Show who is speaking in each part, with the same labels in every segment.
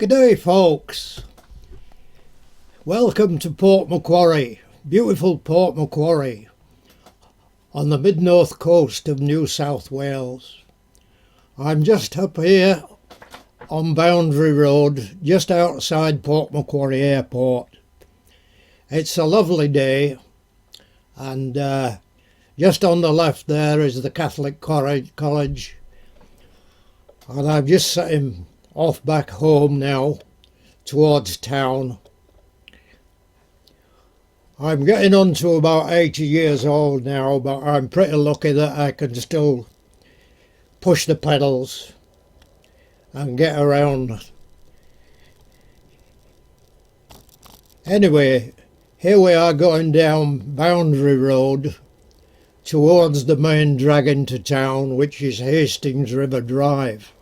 Speaker 1: G'day folks, welcome to Port Macquarie, beautiful Port Macquarie on the mid-north coast of New South Wales. I'm just up here on Boundary Road just outside Port Macquarie Airport. It's a lovely day and just on the left there is the Catholic College, and I'm just sitting off back home now towards town. I'm getting on to about 80 years old now, but I'm pretty lucky that I can still push the pedals and get around. Anyway, here we are going down Boundary Road towards the main drag into town, which is Hastings River Drive,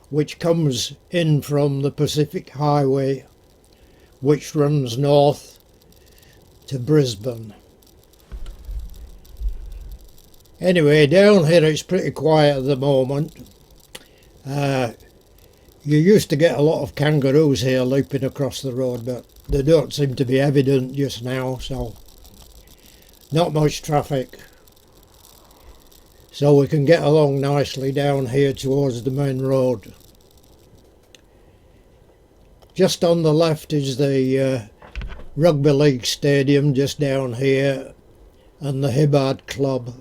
Speaker 1: which comes in from the Pacific Highway, which runs north to Brisbane. Anyway, down here it's pretty quiet at the moment. You used to get a lot of kangaroos here leaping across the road, but they don't seem to be evident just now, so not much traffic. So we can get along nicely down here towards the main road. Just on the left is the Rugby League Stadium just down here, and the Hibbard Club.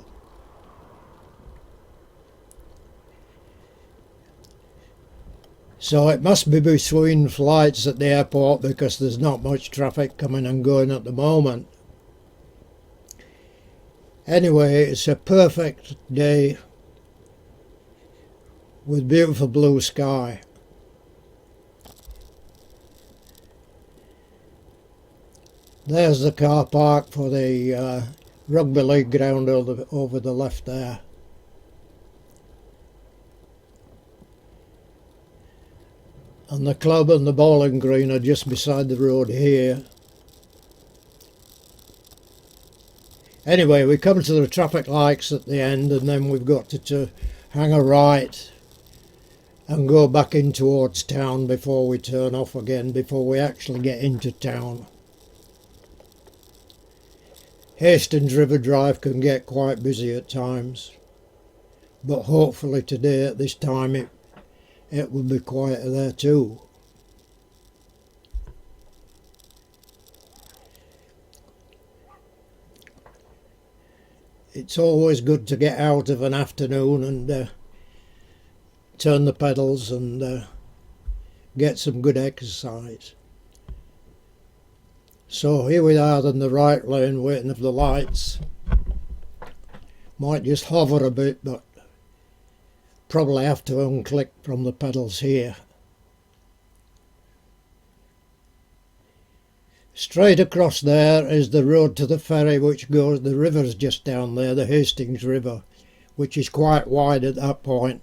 Speaker 1: So it must be between flights at the airport because there's not much traffic coming and going at the moment. Anyway, it's a perfect day with beautiful blue sky. There's the car park for the rugby league ground over the left there. And the club and the bowling green are just beside the road here. Anyway, we come to the traffic lights at the end, and then we've got to hang a right and go back in towards town before we turn off again, before we actually get into town. Hastings River Drive can get quite busy at times, but hopefully today at this time it will be quieter there too. It's always good to get out of an afternoon and turn the pedals and get some good exercise. So here we are in the right lane waiting for the lights. Might just hover a bit, but probably have to unclick from the pedals here. Straight across there is the road to the ferry, which goes, the river's just down there, the Hastings River, which is quite wide at that point.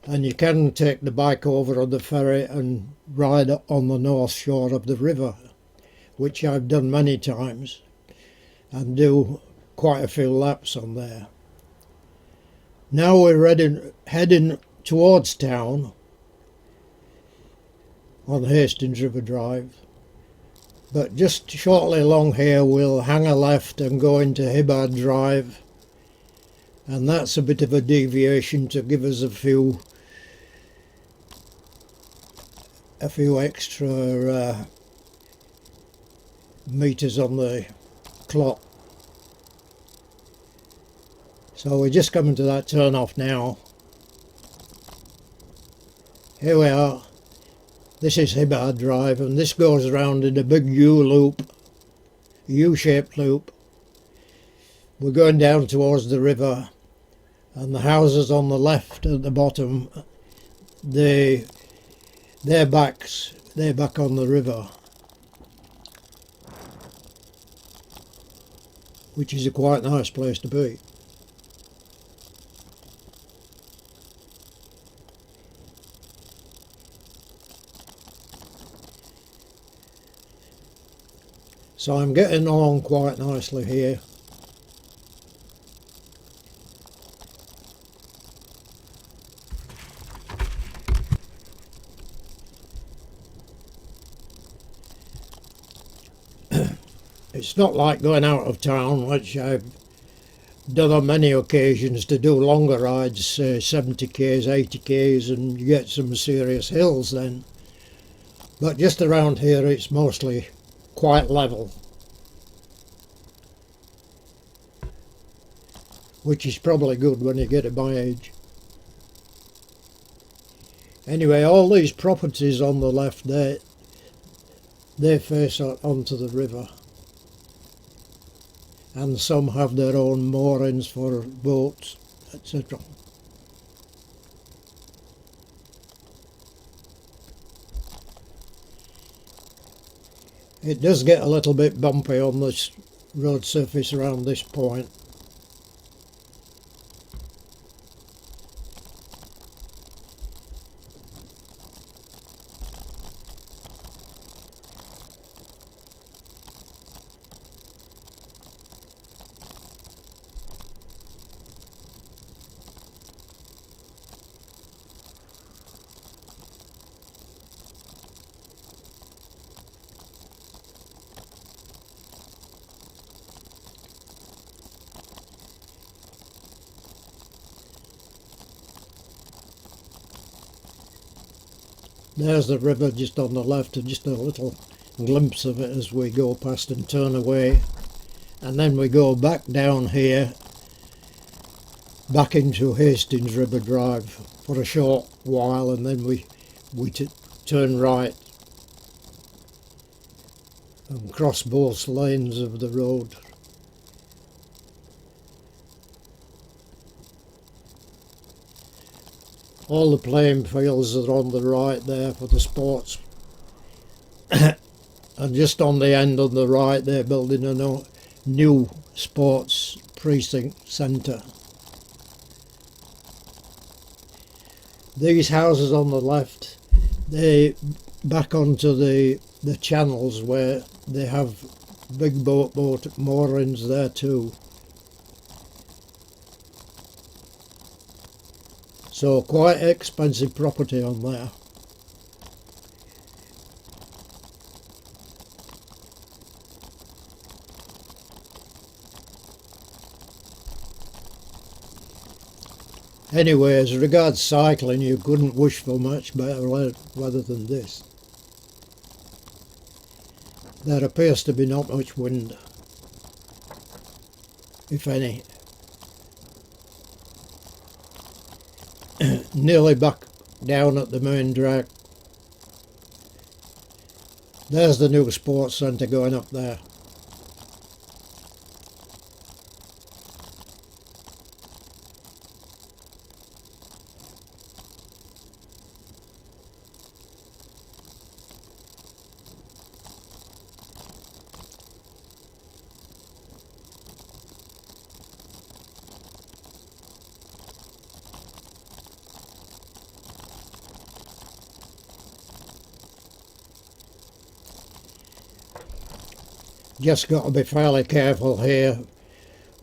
Speaker 1: And you can take the bike over on the ferry and ride on the north shore of the river, which I've done many times and do quite a few laps on there. Now we're heading towards town on Hastings River Drive, but just shortly along here we'll hang a left and go into Hibbard Drive, and that's a bit of a deviation to give us a few extra meters on the clock. So we're just coming to that turn off now. Here we are. This is Hibbard Drive, and this goes around in a big U-shaped loop. We're going down towards the river, and the houses on the left at the bottom, they're back on the river, which is a quite nice place to be. So I'm getting along quite nicely here. It's not like going out of town, which I've done on many occasions to do longer rides, say 70k's, 80k's, and you get some serious hills then. But just around here it's mostly quite level, which is probably good when you get to my age. Anyway, all these properties on the left there, they face onto the river, and some have their own moorings for boats, etc. It does get a little bit bumpy on this road surface around this point. There's the river just on the left, and just a little glimpse of it as we go past and turn away. And then we go back down here, back into Hastings River Drive for a short while, and then we turn right and cross both lanes of the road. All the playing fields are on the right there for the sports. And just on the end on the right they're building a new sports precinct centre. These houses on the left, they back onto the channels where they have big boat moorings there too. So quite expensive property on there. Anyway, as regards cycling, you couldn't wish for much better weather than this. There appears to be not much wind, if any. Nearly back down at the main drag. There's the new sports centre going up there. Just got to be fairly careful here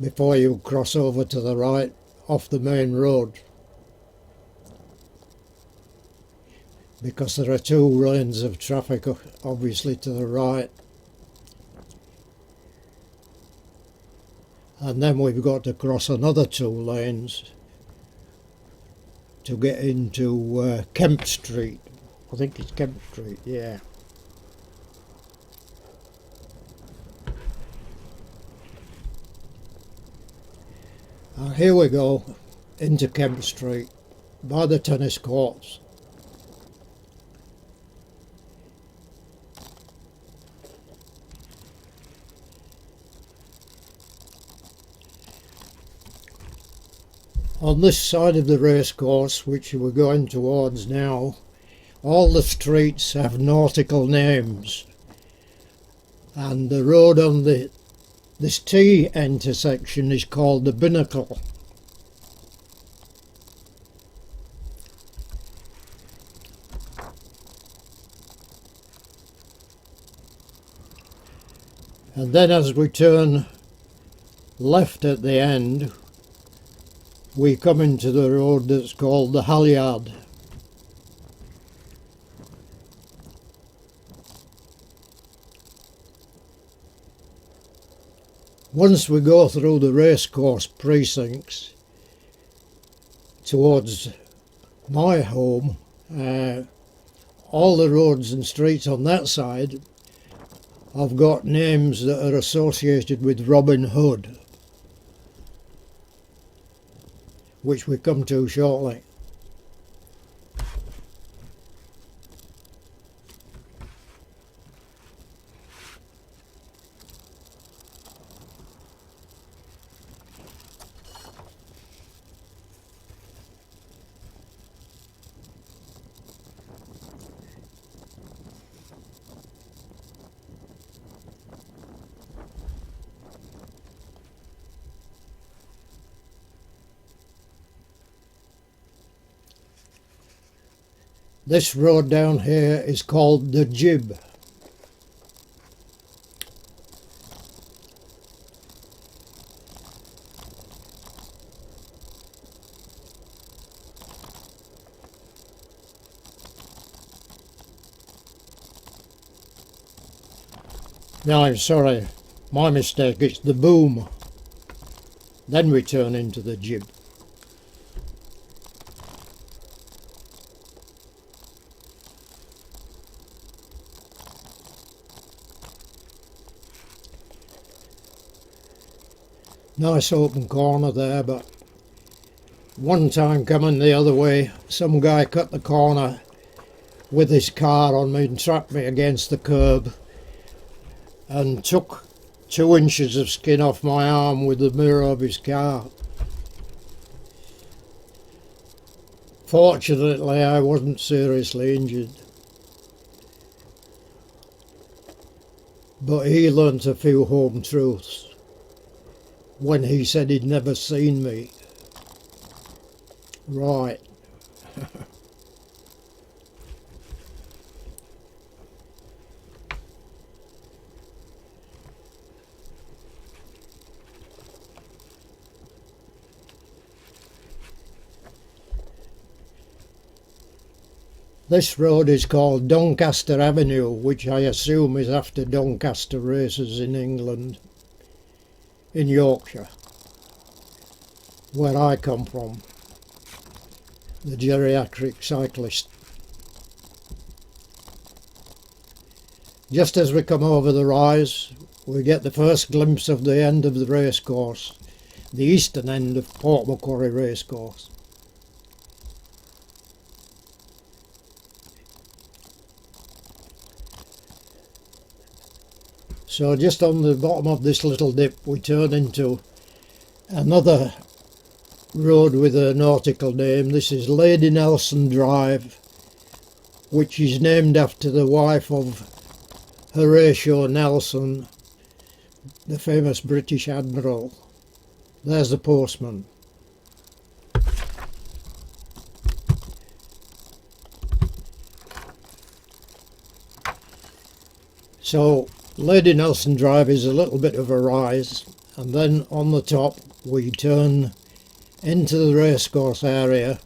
Speaker 1: before you cross over to the right off the main road, because there are two lanes of traffic obviously to the right, and then we've got to cross another two lanes to get into Kemp Street. I think it's Kemp Street, yeah. Here we go, into Kemp Street, by the tennis courts. On this side of the racecourse, which we're going towards now, all the streets have nautical names, and the road on this T intersection is called the Binnacle. And then as we turn left at the end, we come into the road that's called the Halyard. Once we go through the racecourse precincts towards my home, all the roads and streets on that side have got names that are associated with Robin Hood, which we come to shortly. This road down here is called the Jib. No, I'm sorry, my mistake, it's the Boom. Then we turn into the Jib. Nice open corner there, but one time coming the other way, some guy cut the corner with his car on me and trapped me against the curb and took 2 inches of skin off my arm with the mirror of his car. Fortunately, I wasn't seriously injured, but he learnt a few home truths when he said he'd never seen me. Right. This road is called Doncaster Avenue, which I assume is after Doncaster races in England, in Yorkshire, where I come from, the geriatric cyclist. Just as we come over the rise, we get the first glimpse of the end of the racecourse, the eastern end of Port Macquarie Racecourse. So just on the bottom of this little dip we turn into another road with a nautical name. This is Lady Nelson Drive, which is named after the wife of Horatio Nelson, the famous British admiral. There's the postman. So Lady Nelson Drive is a little bit of a rise, and then on the top we turn into the racecourse area.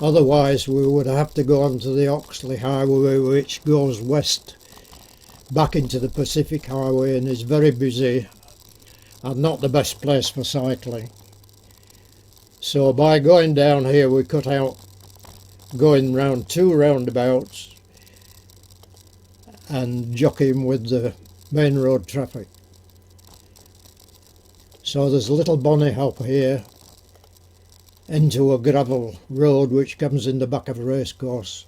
Speaker 1: Otherwise we would have to go onto the Oxley Highway, which goes west back into the Pacific Highway and is very busy and not the best place for cycling. So by going down here we cut out going round 2 roundabouts and jockeying with the main road traffic. So there's a little bonny hop here into a gravel road which comes in the back of a racecourse.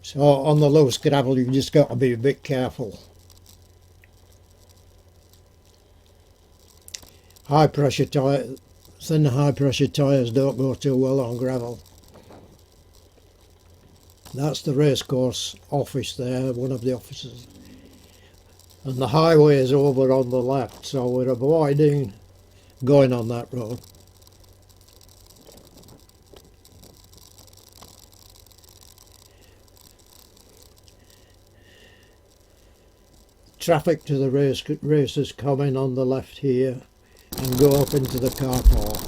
Speaker 1: So on the loose gravel you've just got to be a bit careful. Thin high pressure tyres don't go too well on gravel. That's the racecourse office there, one of the offices. And the highway is over on the left, so we're avoiding going on that road. Traffic to the races come in on the left here and go up into the car park.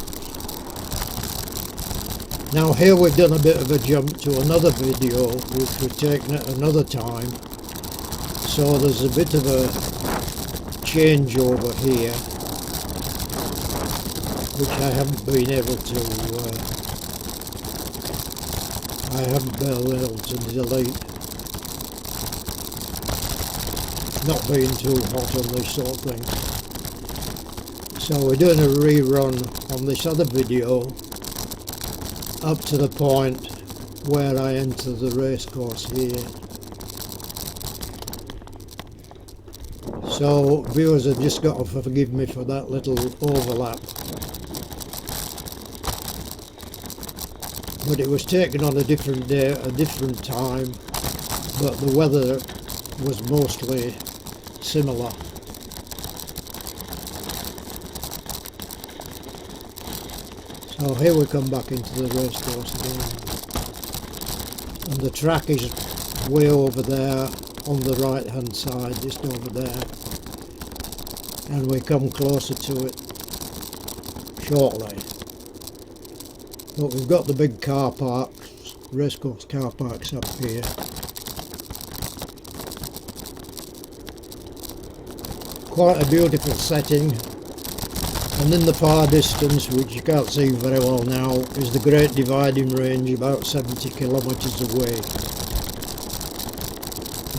Speaker 1: Now here we've done a bit of a jump to another video which we've taken at another time, so there's a bit of a changeover here, which I haven't been able to delete. Not being too hot on this sort of thing. So we're doing a rerun on this other video up to the point where I enter the racecourse here. So viewers have just got to forgive me for that little overlap. But it was taken on a different day, a different time, but the weather was mostly similar. So here we come back into the racecourse again, and the track is way over there on the right hand side, just over there, and we come closer to it shortly. But we've got the big car parks, racecourse car parks up here. Quite a beautiful setting, and in the far distance, which you can't see very well now, is the Great Dividing Range about 70 kilometres away.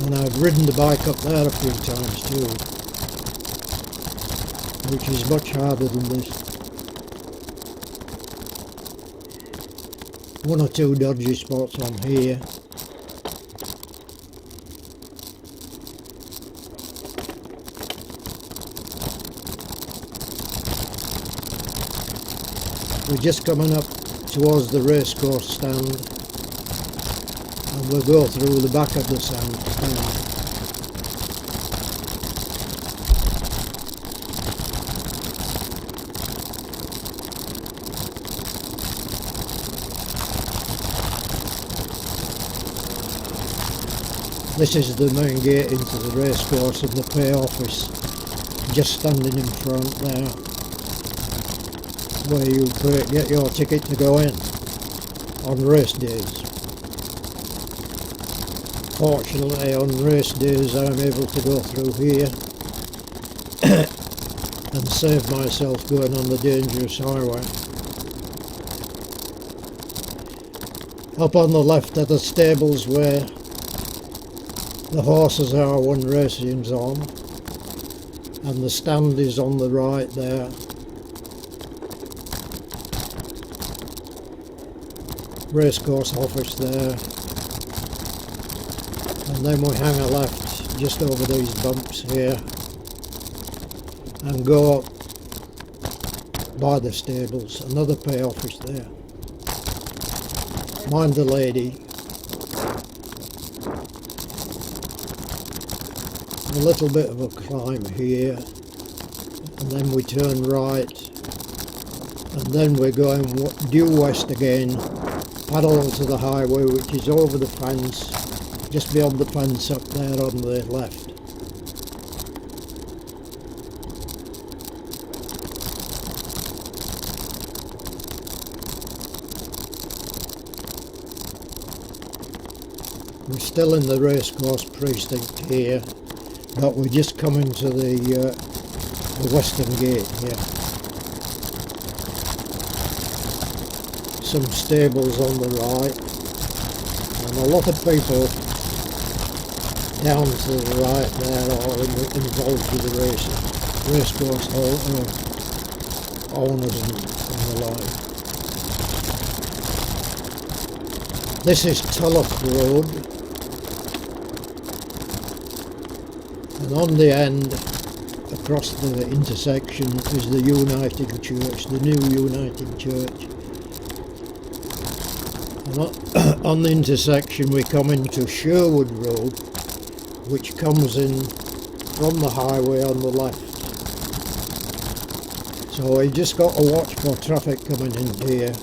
Speaker 1: And I've ridden the bike up there a few times too, which is much harder than this. One or two dodgy spots on here. We're just coming up towards the racecourse stand, and we'll go through the back of the stand. This is the main gate into the racecourse, and the pay office just standing in front there, where you get your ticket to go in on race days. Fortunately, on race days I'm able to go through here and save myself going on the dangerous highway. Up on the left are the stables where the horses are when racing's on, and the stand is on the right there. Racecourse office there, and then we hang a left just over these bumps here and go up by the stables. Another pay office there. Mind the lady. A little bit of a climb here, and then we turn right, and then we're going due west again, parallel to the highway, which is over the fence, just beyond the fence up there on the left. We're still in the racecourse precinct here, but we're just coming to the western gate here. Some stables on the right, and a lot of people down to the right there are involved with the racecourse owners and the like. This is Tulloch Road, and on the end, across the intersection, is the Uniting Church, the new Uniting Church. On the intersection we come into Sherwood Road, which comes in from the highway on the left. So we just got to watch for traffic coming in here.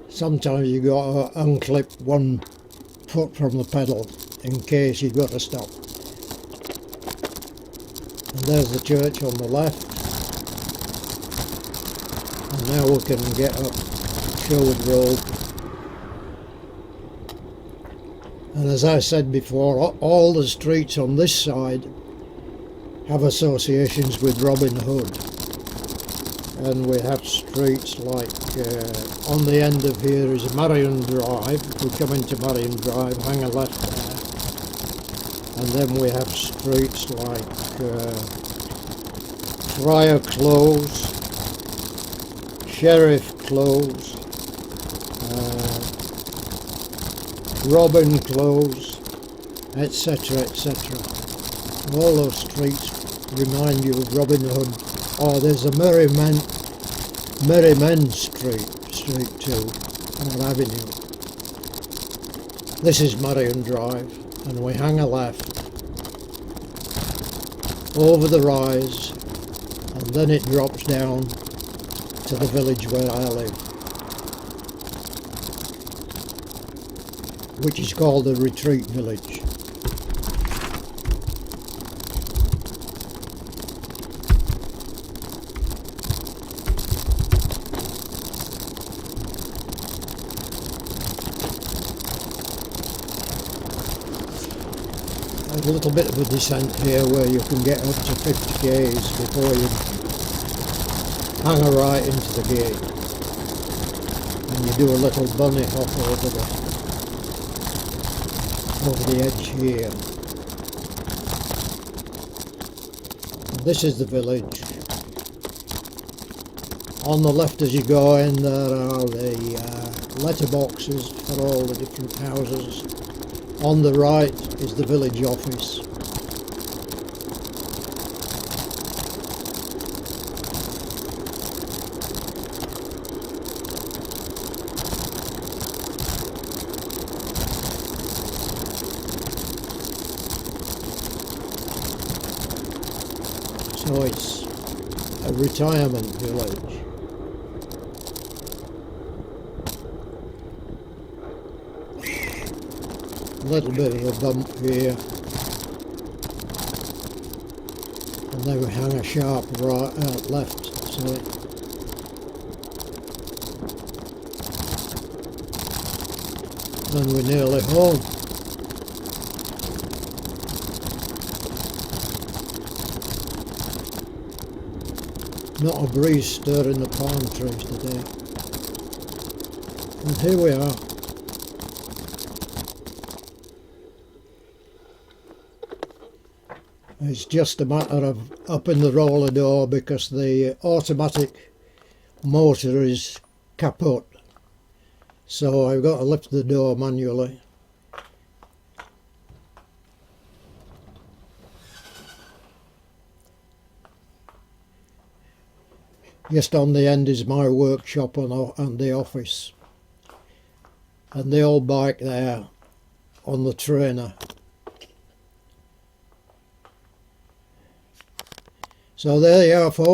Speaker 1: Sometimes you got to unclip one foot from the pedal in case you've got to stop. And there's the church on the left. And now we can get up Sherwood Road And as I said before, all the streets on this side have associations with Robin Hood. And we have streets like, on the end of here is Marion Drive. If we come into Marion Drive, hang a left there. And then we have streets like Friar Close, Sheriff Close, Robin Close, etc, etc. All those streets remind you of Robin Hood. Oh, there's a Merry Men Street too, on Avenue. This is Marion Drive, and we hang a left over the rise, and then it drops down to the village where I live, which is called the Retreat Village. There's a little bit of a descent here where you can get up to 50 k's before you hang a right into the gate, and you do a little bunny hop over the edge here. And this is the village. On the left as you go in, there are the letterboxes for all the different houses. On the right is the village office. So it's a retirement village. A little bit of a bump here, and then we hang a sharp right left, sorry. And we're nearly home. Not a breeze stirring the palm trees today. And here we are. It's just a matter of up in the roller door because the automatic motor is kaput. So I've got to lift the door manually. Just on the end is my workshop and the office. And the old bike there on the trainer. So there you are, folks.